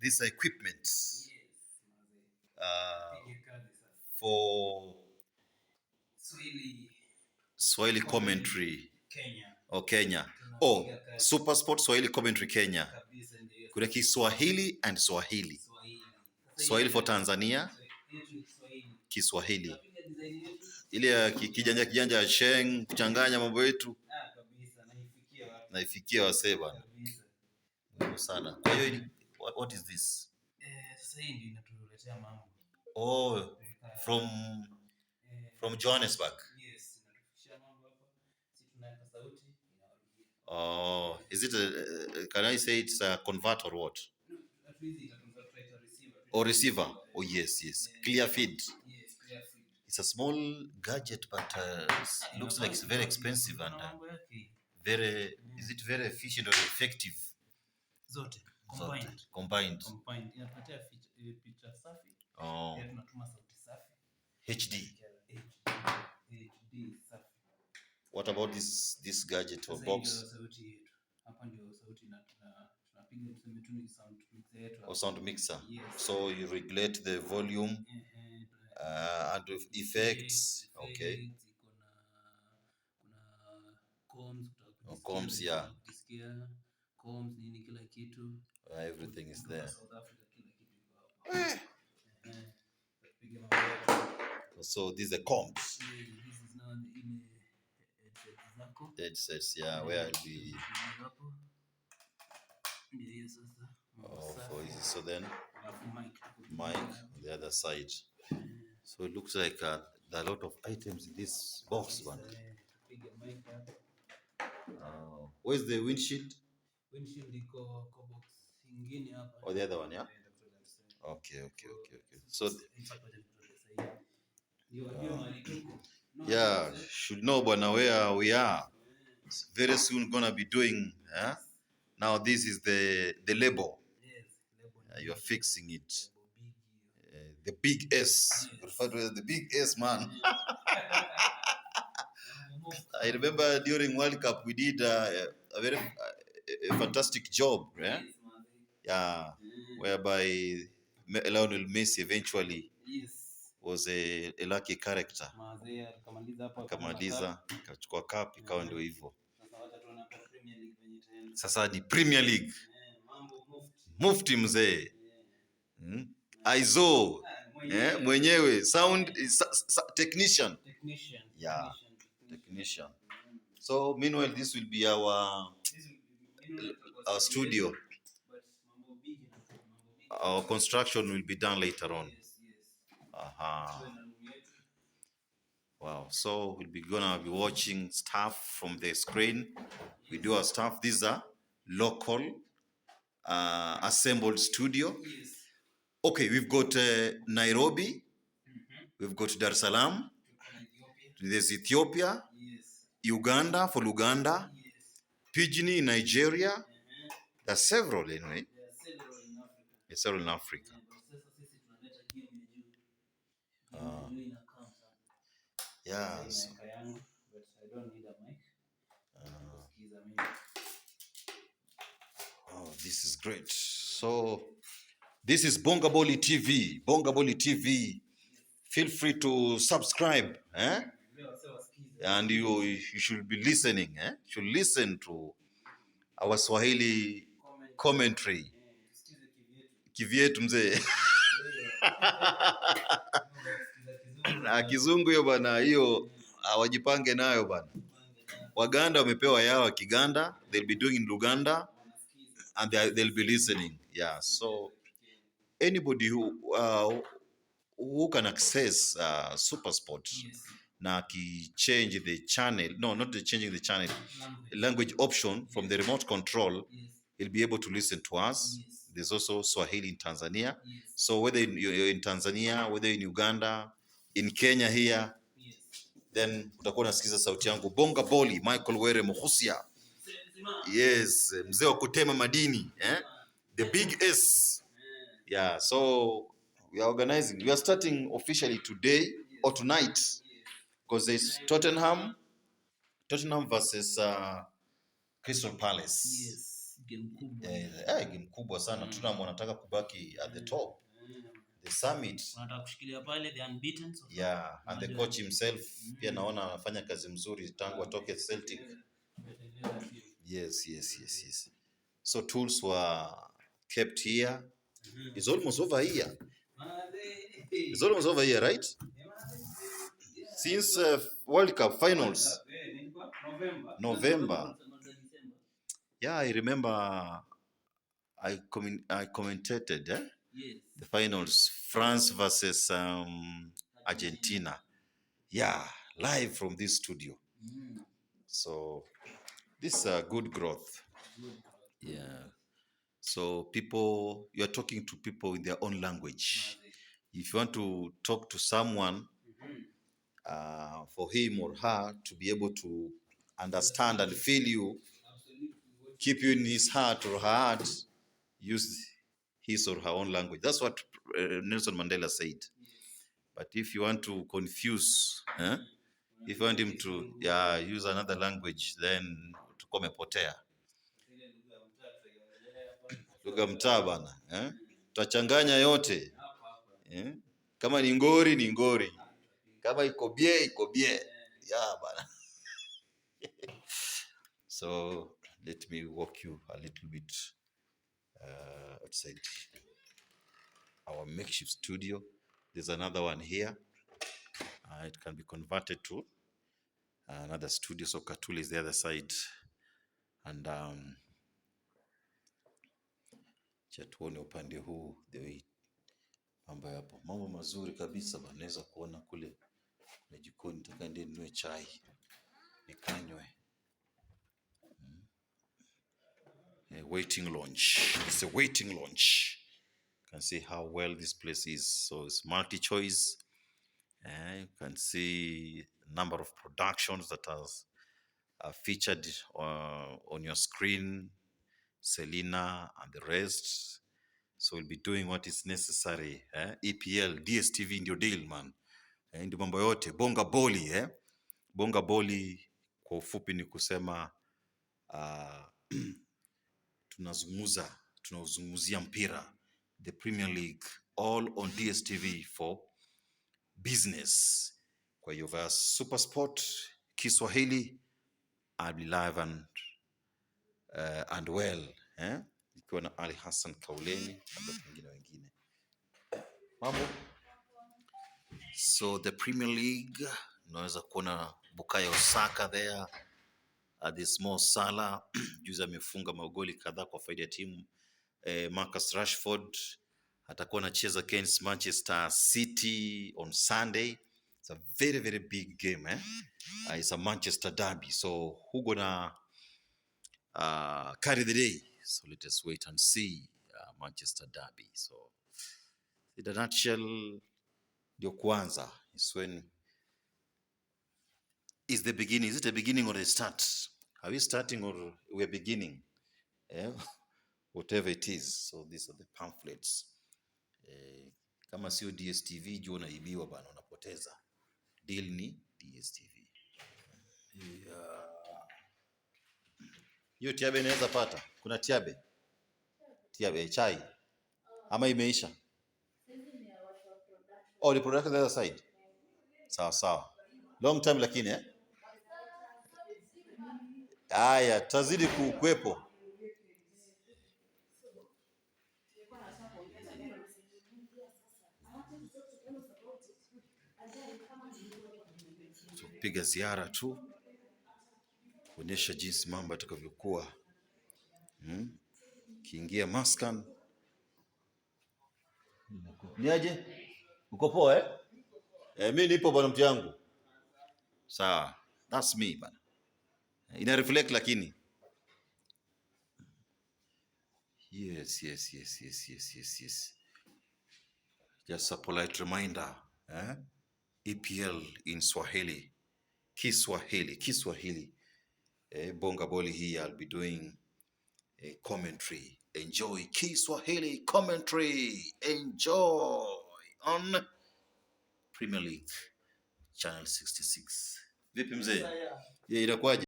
this equipment for Swahili commentary Kenya. Super Sport Swahili commentary Kenya. Kuna KiSwahili and Swahili. Swahili for Tanzania, KiSwahili. Ile ya kijanja sheng kuchanganya mambo yetu. Naifikia wasee bana. Sana. Kwa hiyo what is this? Sasa hii ndio inatuletea mambo. From Johannesburg. Yes, inatufikishia mambo hapa. Sisi tunaweka sauti inarudia. Is it can I say it's a convert or what? At least it convert like a receiver. Or receiver. Oh yes. Clear feed. Yes, clear feed. It's a small gadget, but it looks like it's very expensive and is it very efficient or effective? Zote combined. Inatupatia picha safi. Pia tunatuma sauti safi. HD safi. What about this gadget or box? Sauti yetu. Hapa ndio sauti tunapiga tuseme tu ni sound mixer yetu. Or sound mixer. Yes. So you regulate the volume and effects. Okay. Kuna combs, yeah. Combs nini kila kitu. Everything is there. South Africa kila kitu iko hapa. So these are combs. This is now in headsets, yeah, where I'll be. So then mic on the other side. So it looks like there are a lot of items in this box, one. Where's the windshield? Windshield iko box ingine hapa. Oh, the other one, yeah. Okay. So yeah, should know bwana where we are. Very soon gonna be doing. Now this is the label. Yes, label. You are fixing it. The big S. Referred to as the big S, man. I remember during World Cup we did a very fantastic job, yeah? Yeah, whereby Lionel Messi eventually was a lucky character. Kamaliza kachukua cup ikawa ndio hivyo. Sasa ni Premier League. Mufti mzee. Aizo. Mwenyewe sound technician. Yeah. Technician. So meanwhile this will be our studio. Our construction will be done later on. Wow. So we'll be gonna be watching stuff from the screen. We do our stuff. These are local assembled studio. Okay, we've got Nairobi. We've got Dar es Salaam. There's Ethiopia. Uganda for Uganda. Pidgin in Nigeria. There are several anyway. There are several in Africa. Yeah. So. This is great. So this is Bongaboli TV. Bongaboli TV. Feel free to subscribe, and you should be listening. You should listen to our Swahili commentary. Kivyetu mzee. Na kizungu hiyo bana, hiyo wajipange nayo bana. Waganda wamepewa yao Kiganda, they'll be doing in Luganda and they'll be listening. Yeah, so anybody who can access Super Sport na change the channel, no, not the changing the channel, language option from the remote control, he'll be able to listen to us. There's also Swahili in Tanzania. So whether you're in Tanzania, whether in Uganda, in Kenya here, then utakuwa unasikiza sauti yangu. Bonga Boli, Michael Were Muhusia. Yes, mzee wa kutema madini, the big S. Yeah, so we are organizing. We are starting officially today or tonight because there's Tottenham versus Crystal Palace. Yes. game kubwa. Game kubwa sana. Tottenham wanataka kubaki at the top. The summit. Wanataka kushikilia pale the unbeaten. Yeah, and the coach himself pia naona anafanya kazi mzuri tangu atoke Celtic. Yes. So tools were kept here. It's almost over here. It's almost over here, right? Since World Cup finals. November. Yeah, I remember I commentated the finals, France versus Argentina. Yeah, live from this studio. So this is a good growth. Yeah. So people, you're talking to people in their own language. If you want to talk to someone, for him or her to be able to understand and feel you, keep you in his heart or her heart, use his or her own language. That's what Nelson Mandela said. But if you want to confuse, if you want him to use another language, then tukome potea. Lugha mtaa bana, tutachanganya yote. Kama ni ngori ni ngori. Kama iko bie iko bie. Yeah bana. So let me walk you a little bit outside our makeshift studio. There's another one here. It can be converted to another studio. So Katuli is the other side. And chatuone upande huu the way mambo yapo. Mambo mazuri kabisa bana. Naweza kuona kule na jikoni, nataka ndiye ninunue chai nikanywe. Waiting lounge. It's a waiting lounge. You can see how well this place is. So it's multi-choice. You can see a number of productions that are featured on your screen. Selena and the rest. So we'll be doing what is necessary. EPL, DSTV ndio deal man. Ndio mambo yote. Bonga boli. Bonga boli kwa ufupi ni kusema tunazungumzia mpira. The Premier League all on DSTV for business. Kwa hiyo via Super Sport, Kiswahili, I'll be live and well. Ikiwa na Ali Hassan Kauleni na wengine. Mambo. So the Premier League, unaweza kuona Bukayo Saka there. The small Salah juzi amefunga magoli kadhaa kwa faida ya timu. Marcus Rashford atakuwa anacheza against Manchester City on Sunday. It's a very, very big game. It's a Manchester derby. So who gonna carry the day? So let us wait and see. Manchester derby. So in a nutshell, ndio kwanza is when is the beginning. Is it the beginning or the start? Are we starting or we're beginning? Whatever it is. So these are the pamphlets. Kama sio DSTV juu unaibiwa bana, unapoteza. Deal ni DSTV. Hiyo tiabe inaweza pata. Kuna tiabe? Tiabe chai. Ama imeisha? Oh, the product the other side. Sawa. Long time lakini Haya, tazidi kuwepo. So, piga ziara tu kuonyesha jinsi mambo yatakavyokuwa. Kiingia Maskan. Niaje? Uko poa mimi nipo bwana mtu yangu. Sawa. That's me bana. Ina reflect lakini. Yes. Just a polite reminder. EPL in Swahili. KiSwahili. Bonga boli hii, I'll be doing a commentary. Enjoy KiSwahili commentary. Enjoy on Premier League Channel 66. Vipi mzee? Inakuwaje?